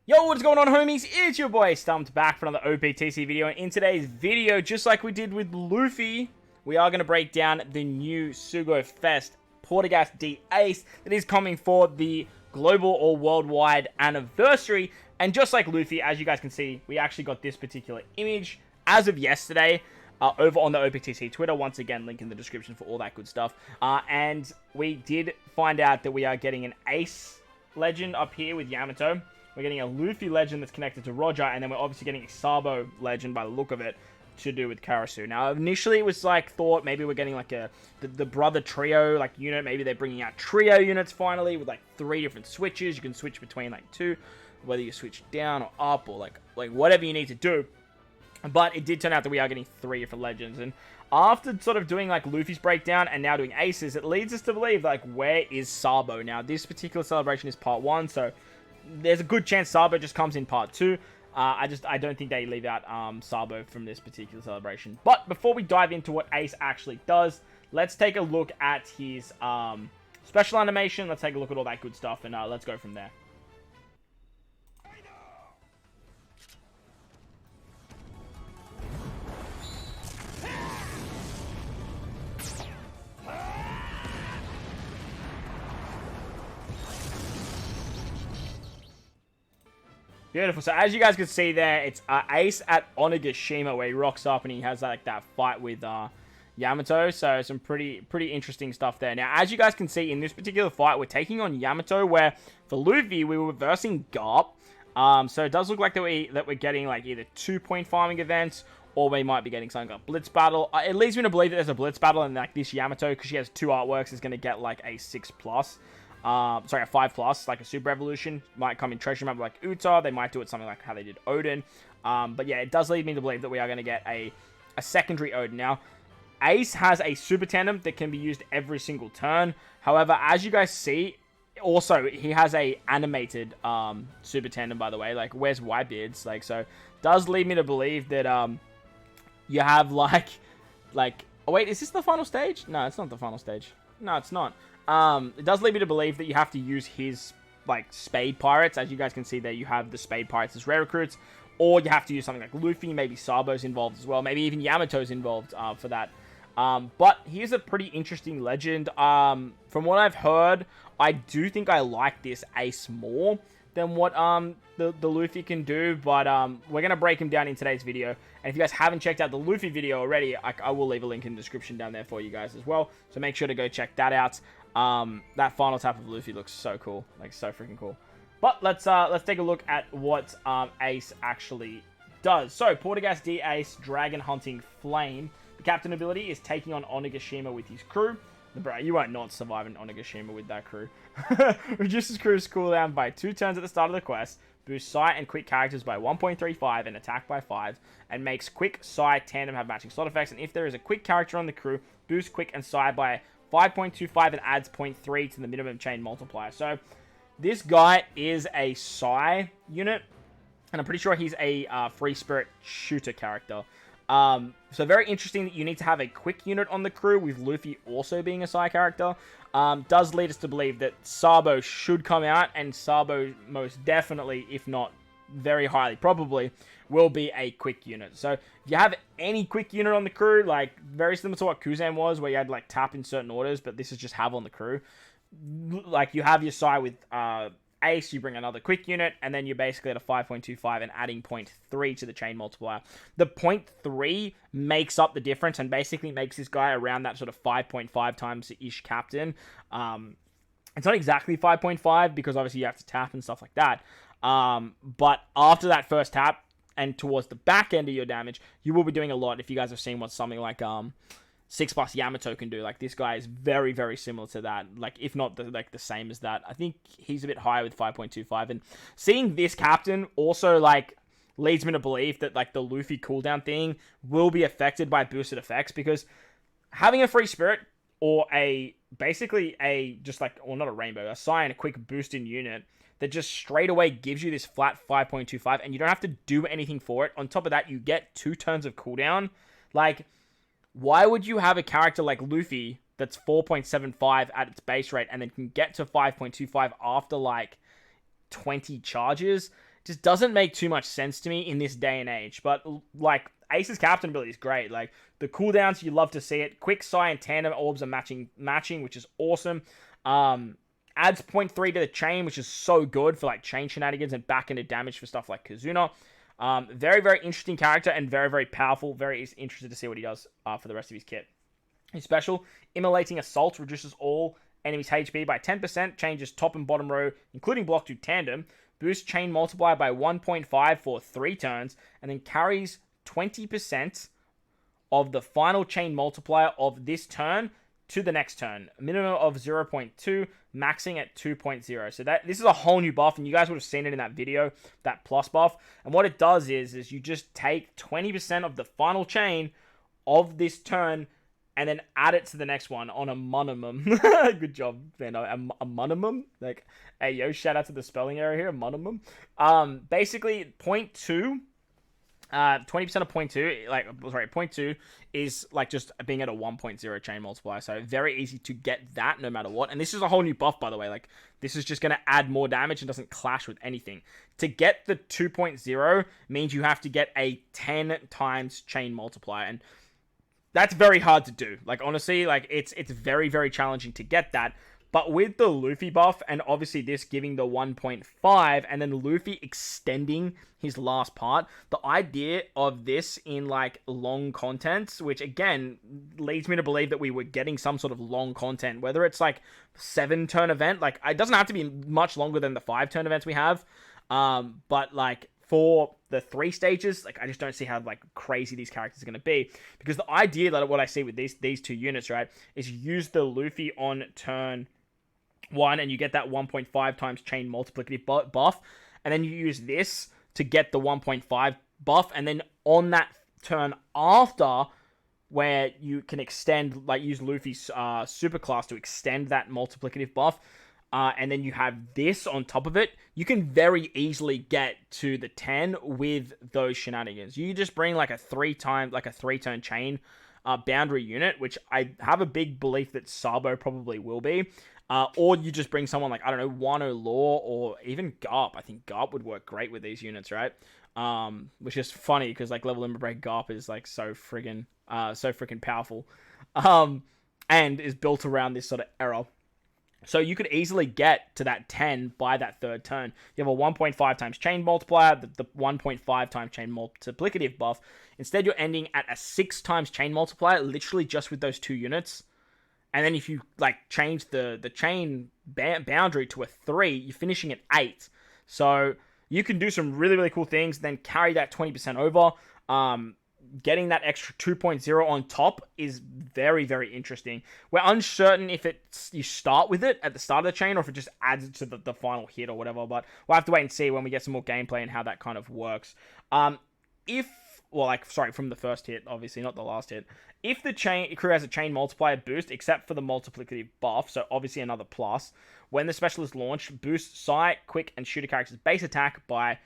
Yo, what's going on, homies? It's your boy StumpD back for another OPTC video, and in today's video, just like we did with Luffy, we are going to break down the new Sugo Fest Portugas D Ace that is coming for the global or worldwide anniversary. And just like Luffy, as you guys can see, we actually got this particular image as of yesterday over on the OPTC Twitter. Once again, link in the description for all that good stuff. And we did find out that we are getting an Ace legend up here with Yamato. We're getting a Luffy legend that's connected to Roger, and then we're obviously getting a Sabo legend by the look of it to do with Karasu. Now, initially it was like thought maybe we're getting like the brother trio like unit. Maybe they're bringing out trio units finally with like 3 different switches. You can switch between like 2, whether you switch down or up or like whatever you need to do. But it did turn out that we are getting 3 different legends, and after sort of doing like Luffy's breakdown and now doing Aces, it leads us to believe like where is Sabo? Now, this particular celebration is part 1, so there's a good chance Sabo just comes in part 2. I don't think they leave out Sabo from this particular celebration. But before we dive into what Ace actually does, let's take a look at his special animation. Let's take a look at all that good stuff, and let's go from there. Beautiful. So as you guys can see there, it's Ace at Onigashima where he rocks up and he has like that fight with Yamato. So some pretty interesting stuff there. Now, as you guys can see in this particular fight, we're taking on Yamato, where for Luffy we were versing Garp. So it does look like that we're getting like either 2-point farming events, or we might be getting something like Blitz Battle. It leads me to believe that there's a Blitz Battle, and like this Yamato, because she has 2 artworks, is going to get like a 6+. Sorry, a 5+, like a Super Evolution. Might come in Treasure Map like Uta. They might do it something like how they did Odin. But yeah, it does lead me to believe that we are going to get a secondary Odin. Now, Ace has a Super Tandem that can be used every single turn. However, as you guys see, also, he has a animated Super Tandem, by the way. Like, where's Whitebeard's? Like, so, does lead me to believe that you have, like... Oh, wait, is this the final stage? No, it's not the final stage. No, it's not. It does lead me to believe that you have to use his, like, Spade Pirates. As you guys can see there, you have the Spade Pirates as rare recruits. Or you have to use something like Luffy. Maybe Sabo's involved as well. Maybe even Yamato's involved for that. But here's a pretty interesting legend. From what I've heard, I do think I like this Ace more than what the Luffy can do. But we're going to break him down in today's video. And if you guys haven't checked out the Luffy video already, I will leave a link in the description down there for you guys as well. So make sure to go check that out. That final tap of Luffy looks so cool. Like, so freaking cool. But let's take a look at what Ace actually does. So, Portugas D Ace, Dragon Hunting Flame. The captain ability is taking on Onigashima with his crew. Bro, you won't not survive an Onigashima with that crew. Reduces crew's cooldown by 2 turns at the start of the quest. Boosts Psi and Quick characters by 1.35 and attack by 5. And makes Quick, Psi, Tandem have matching slot effects. And if there is a Quick character on the crew, boosts Quick and Psi by 5.25 and adds 0.3 to the minimum chain multiplier. So, this guy is a Psi unit. And I'm pretty sure he's a Free Spirit shooter character. So very interesting that you need to have a Quick unit on the crew, with Luffy also being a Psi character. Does lead us to believe that Sabo should come out, and Sabo most definitely, if not very highly probably, will be a Quick unit. So if you have any Quick unit on the crew, like very similar to what Kuzan was, where you had like tap in certain orders, but this is just have on the crew. Like you have your Psi with Ace, you bring another Quick unit, and then you're basically at a 5.25 and adding 0.3 to the chain multiplier. The 0.3 makes up the difference and basically makes this guy around that sort of 5.5 times-ish captain. It's not exactly 5.5 because obviously you have to tap and stuff like that. But after that first tap and towards the back end of your damage, you will be doing a lot. If you guys have seen what something like 6+ Yamato can do, like this guy is very, very similar to that, like if not the same as that. I think he's a bit higher with 5.25, and seeing this captain also like leads me to believe that like the Luffy cooldown thing will be affected by boosted effects, because having a Free Spirit or basically just like, or not a Rainbow, a Psi and a Quick boost in unit that just straight away gives you this flat 5.25 and you don't have to do anything for it. On top of that, you get 2 turns of cooldown. Like, why would you have a character like Luffy that's 4.75 at its base rate and then can get to 5.25 after like 20 charges? just doesn't make too much sense to me in this day and age. But like Ace's captain ability is great. Like the cooldowns, you love to see it. Quick Psy and Tandem orbs are matching, which is awesome. Adds 0.3 to the chain, which is so good for like chain shenanigans and back into damage for stuff like Kazuna. Very, very interesting character and very, very powerful. Very interested to see what he does for the rest of his kit. His special, Immolating Assault, reduces all enemies' HP by 10%, changes top and bottom row, including block to tandem, boosts chain multiplier by 1.5 for 3 turns, and then carries 20% of the final chain multiplier of this turn to the next turn. A minimum of 0.2, maxing at 2.0. So this is a whole new buff, and you guys would have seen it in that video, that plus buff. And what it does is you just take 20% of the final chain of this turn and then add it to the next one on a minimum. Good job, man. A minimum? Like, hey, yo, shout out to the spelling error here, a minimum. Basically, 0.2... 20% of 0.2, like, sorry, 0.2 is like just being at a 1.0 chain multiplier. So very easy to get that no matter what. And this is a whole new buff, by the way. Like, this is just going to add more damage and doesn't clash with anything. To get the 2.0 means you have to get a 10 times chain multiplier. And that's very hard to do. Like, honestly, like, it's very, very challenging to get that. But with the Luffy buff, and obviously this giving the 1.5, and then Luffy extending his last part, the idea of this in, like, long content, which, again, leads me to believe that we were getting some sort of long content, whether it's, like, 7-turn event, like, it doesn't have to be much longer than the 5-turn events we have, but, like, for the 3 stages, like, I just don't see how, like, crazy these characters are going to be, because the idea that what I see with these 2 units, right, is use the Luffy on turn 1, and you get that 1.5 times chain multiplicative buff, and then you use this to get the 1.5 buff, and then on that turn after, where you can extend, like, use Luffy's superclass to extend that multiplicative buff, and then you have this on top of it, you can very easily get to the 10 with those shenanigans. You just bring like a 3-turn chain boundary unit, which I have a big belief that Sabo probably will be. Or you just bring someone like, I don't know, Wano Law or even Garp. I think Garp would work great with these units, right? Which is funny because like level limit break Garp is like so friggin' powerful. And is built around this sort of error. So you could easily get to that 10 by that 3rd turn. You have a 1.5 times chain multiplier, the 1.5 times chain multiplicative buff. Instead, you're ending at a 6 times chain multiplier, literally just with those 2 units. And then if you like change the chain boundary to a 3, you're finishing at 8. So you can do some really, really cool things, then carry that 20% over. Getting that extra 2.0 on top is very, very interesting. We're uncertain if you start with it at the start of the chain or if it just adds it to the final hit or whatever, but we'll have to wait and see when we get some more gameplay and how that kind of works. From the first hit, obviously, not the last hit. If the crew has a chain multiplier boost, except for the multiplicative buff, so obviously another plus, when the special is launched, boosts Psy, Quick, and Shooter characters' base attack by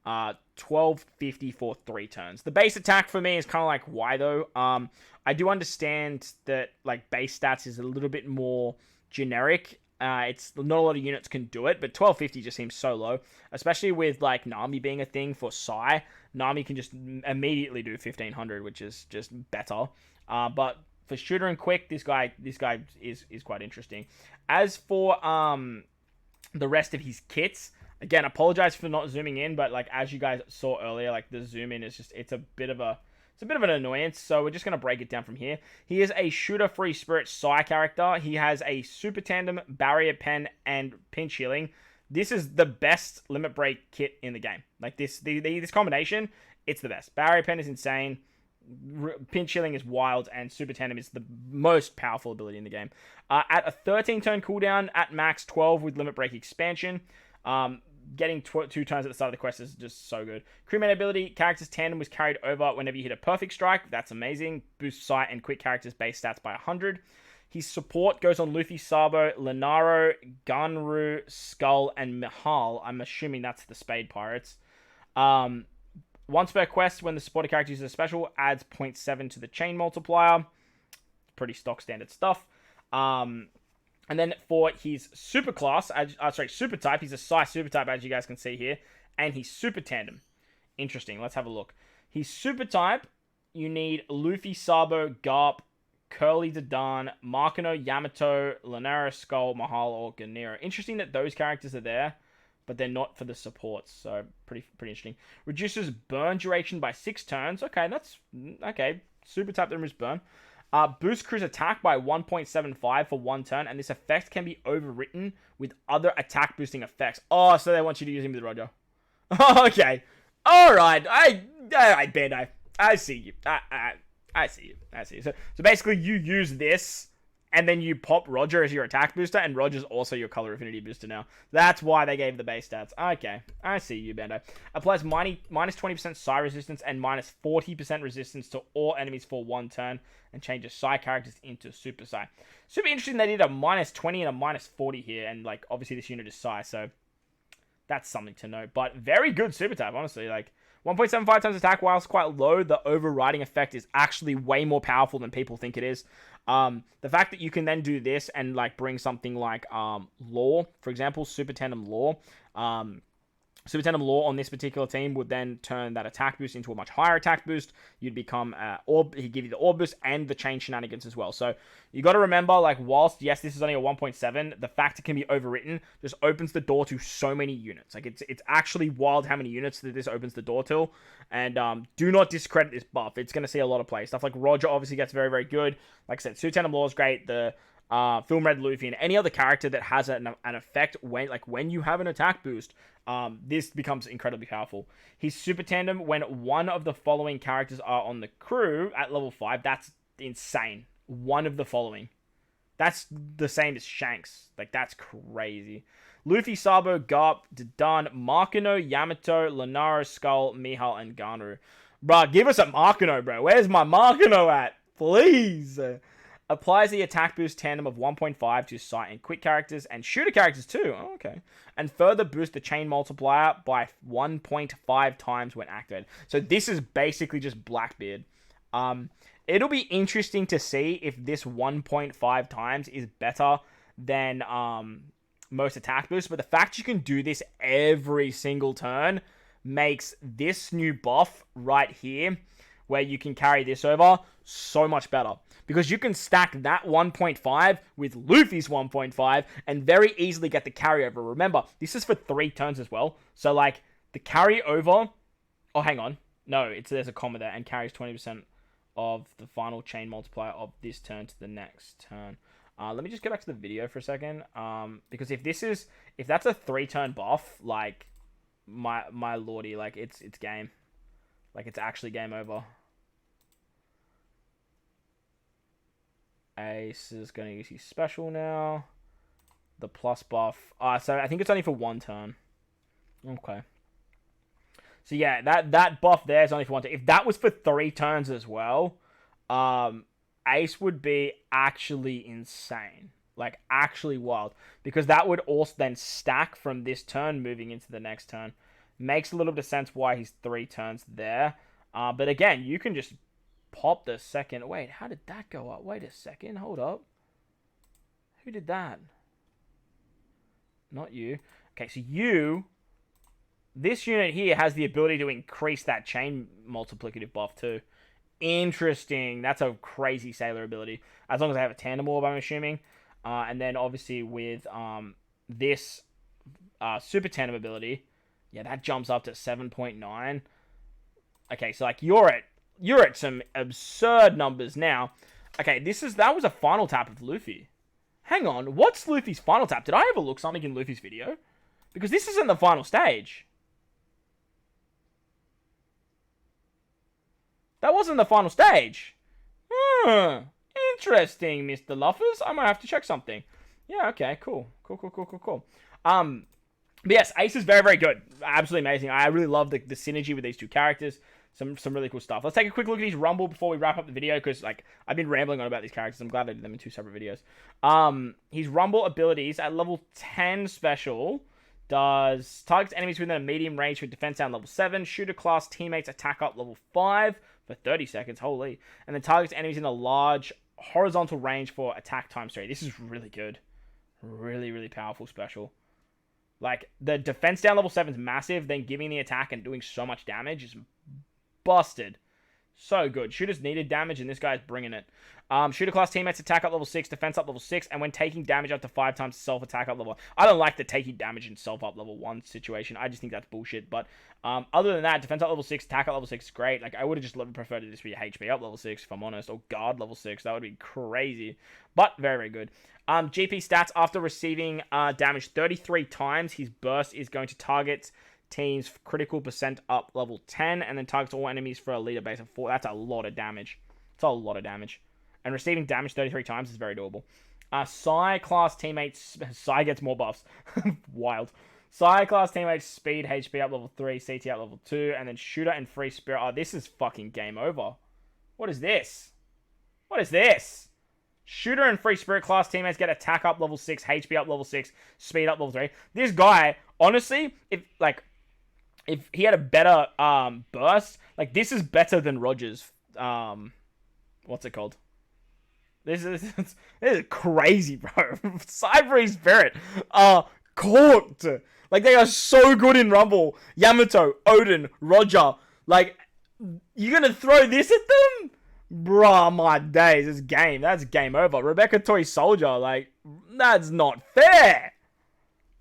1250 for 3 turns. The base attack for me is kind of like, why though? I do understand that like base stats is a little bit more generic. It's not a lot of units can do it, but 1250 just seems so low, especially with like Nami being a thing for Psy. Nami can just immediately do 1500, which is just better. But for Shooter and Quick, this guy is quite interesting. As for the rest of his kits, again, apologize for not zooming in, but like as you guys saw earlier, like the zoom in is just it's a bit of an annoyance, so we're just going to break it down from here. He is a Shooter Free Spirit Psy character. He has a Super Tandem, Barrier Pen, and Pinch Healing. This is the best limit break kit in the game. Like this combination, it's the best. Barrier Pen is insane. Pinch Healing is wild, and Super Tandem is the most powerful ability in the game. At a 13-turn cooldown, at max 12 with limit break expansion. Getting 2 turns at the start of the quest is just so good. Crewmate ability, character's tandem was carried over whenever you hit a perfect strike. That's amazing. Boosts Sight and Quick characters' base stats by 100. His support goes on Luffy, Sabo, Lenaro, Gunru, Skull, and Mihal. I'm assuming that's the Spade Pirates. Once per quest, when the supported character uses a special, adds 0.7 to the chain multiplier. Pretty stock standard stuff. And then for his super class, super type, he's a Psy super type, as you guys can see here. and he's super tandem. Interesting. Let's have a look. He's super type. You need Luffy, Sabo, Garp, Curly Dadan, Makino, Yamato, Lunara, Skull, Mahal, or Ganero. Interesting that those characters are there, but they're not for the supports. So pretty interesting. Reduces burn duration by 6 turns. Okay, that's okay. Super type that removes burn. Boost crew's attack by 1.75 for 1 turn, and this effect can be overwritten with other attack boosting effects. Oh, so they want you to use him with Roger. Okay. Alright. Alright, Bandai. I see you. I see you. I see you. So basically you use this, and then you pop Roger as your attack booster, and Roger's also your color affinity booster now. That's why they gave the base stats. Okay. I see you, Bandai. Applies minus 20% Psi resistance and minus 40% resistance to all enemies for 1 turn, and changes Psi characters into Super Psi. Super interesting they did a minus 20 and a minus 40 here, and like obviously this unit is Psi, so that's something to note. But very good super type, honestly. Like 1.75 times attack, whilst quite low, the overriding effect is actually way more powerful than people think it is. The fact that you can then do this and like bring something like Law, for example, Super Tandem Law. Super Tandem Law on this particular team would then turn that attack boost into a much higher attack boost. You'd become Orb. He'd give you the Orb boost and the chain shenanigans as well. So you got to remember, like, whilst yes, this is only a 1.7, the fact it can be overwritten just opens the door to so many units. Like it's actually wild how many units that this opens the door to. And do not discredit this buff. It's going to see a lot of play. Stuff like Roger obviously gets very, very good. Like I said, Super Tandem Law is great. The Film Red Luffy and any other character that has an effect when you have an attack boost, this becomes incredibly powerful. He's super tandem when one of the following characters are on the crew at level 5. That's insane. One of the following. That's the same as Shanks. Like, that's crazy. Luffy, Sabo, Garp, Dadan, Makino, Yamato, Lunara, Skull, Mihal, and Garnu. Bruh, give us a Makino, bro. Where's my Makino at? Please. Applies the attack boost tandem of 1.5 to sight and quick characters and shooter characters too. Oh, okay. And further boost the chain multiplier by 1.5 times when activated. So this is basically just Blackbeard. It'll be interesting to see if this 1.5 times is better than most attack boosts. But the fact you can do this every single turn makes this new buff right here, where you can carry this over, so much better. Because you can stack that 1.5 with Luffy's 1.5 and very easily get the carryover. Remember, this is for 3 turns as well. So, like, the carryover... Oh, hang on. No, there's a comma there. And carries 20% of the final chain multiplier of this turn to the next turn. Let me just go back to the video for a second. Because if that's a 3-turn buff, like, my lordy, like, it's game. Like, it's actually game over. Ace is going to use his special now. The plus buff. So I think it's only for 1 turn. Okay. So yeah, that buff there is only for 1 turn. If that was for 3 turns as well, Ace would be actually insane. Like, actually wild. Because that would also then stack from this turn moving into the next turn. Makes a little bit of sense why he's 3 turns there. But again, you can just pop the second... Wait, how did that go up? Wait a second, hold up. Who did that? Not you. Okay, so you... This unit here has the ability to increase that chain multiplicative buff too. Interesting. That's a crazy sailor ability. As long as I have a tandem orb, I'm assuming. And then obviously with this super tandem ability, yeah, that jumps up to 7.9. Okay, so like you're at some absurd numbers now. Okay, that was a final tap of Luffy. Hang on, what's Luffy's final tap? Did I overlook something in Luffy's video? Because this isn't the final stage. That wasn't the final stage. Interesting, Mr. Luffers. I might have to check something. Yeah, okay, cool. Cool. But yes, Ace is very, very good. Absolutely amazing. I really love the synergy with these two characters. Some really cool stuff. Let's take a quick look at his Rumble before we wrap up the video, because like I've been rambling on about these characters. I'm glad I did them in 2 separate videos. His Rumble abilities at level 10 special does targets enemies within a medium range with defense down level 7, shooter class teammates attack up level 5 for 30 seconds, holy, and then targets enemies in a large horizontal range for attack times 3. This is really good. Really, really powerful special. Like, the defense down level 7 is massive, then giving the attack and doing so much damage is busted. So good. Shooters needed damage, and this guy's bringing it. Shooter class teammates attack up level 6, defense up level 6, and when taking damage up to 5 times, self-attack up level 1. I don't like the taking damage and self up level 1 situation. I just think that's bullshit. But other than that, defense up level 6, attack up level 6 is great. Like, I would have just preferred this to be HP up level 6, if I'm honest, or guard level 6. That would be crazy. But very, very good. GP stats, after receiving damage 33 times, his burst is going to target teams critical percent up level 10, and then targets all enemies for a leader base of 4. That's a lot of damage. It's a lot of damage. And receiving damage 33 times is very doable. Psy class teammates... Psy gets more buffs. Wild. Psy class teammates speed, HP up level 3, CT up level 2, and then shooter and free spirit. Oh, this is fucking game over. What is this? What is this? Shooter and free spirit class teammates get attack up level 6, HP up level 6, speed up level 3. This guy, honestly, if he had a better burst, like, this is better than Rogers. What's it called? This is crazy, bro. Cyber Spirit are cooked. Like, they are so good in Rumble. Yamato, Odin, Roger. Like, you're gonna throw this at them? Bruh, my days. That's game over. Rebecca Toy Soldier, like, that's not fair.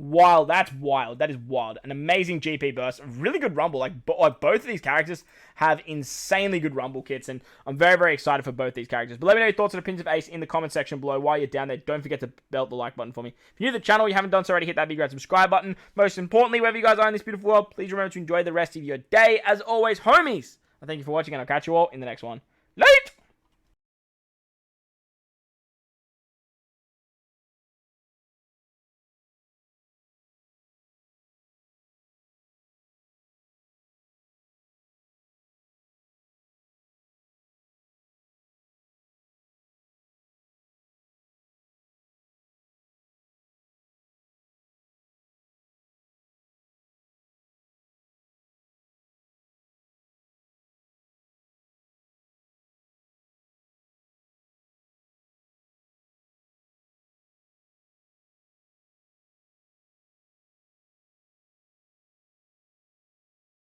Wild. That's wild. That is wild. An amazing GP burst. Really good Rumble. Like both of these characters have insanely good Rumble kits, and I'm very, very excited for both these characters. But let me know your thoughts and opinions of Ace in the comment section below. While you're down there, don't forget to belt the like button for me. If you're new to the channel, you haven't done so already, hit that big red subscribe button. Most importantly, wherever you guys are in this beautiful world, please remember to enjoy the rest of your day. As always, homies, I thank you for watching, and I'll catch you all in the next one. Late!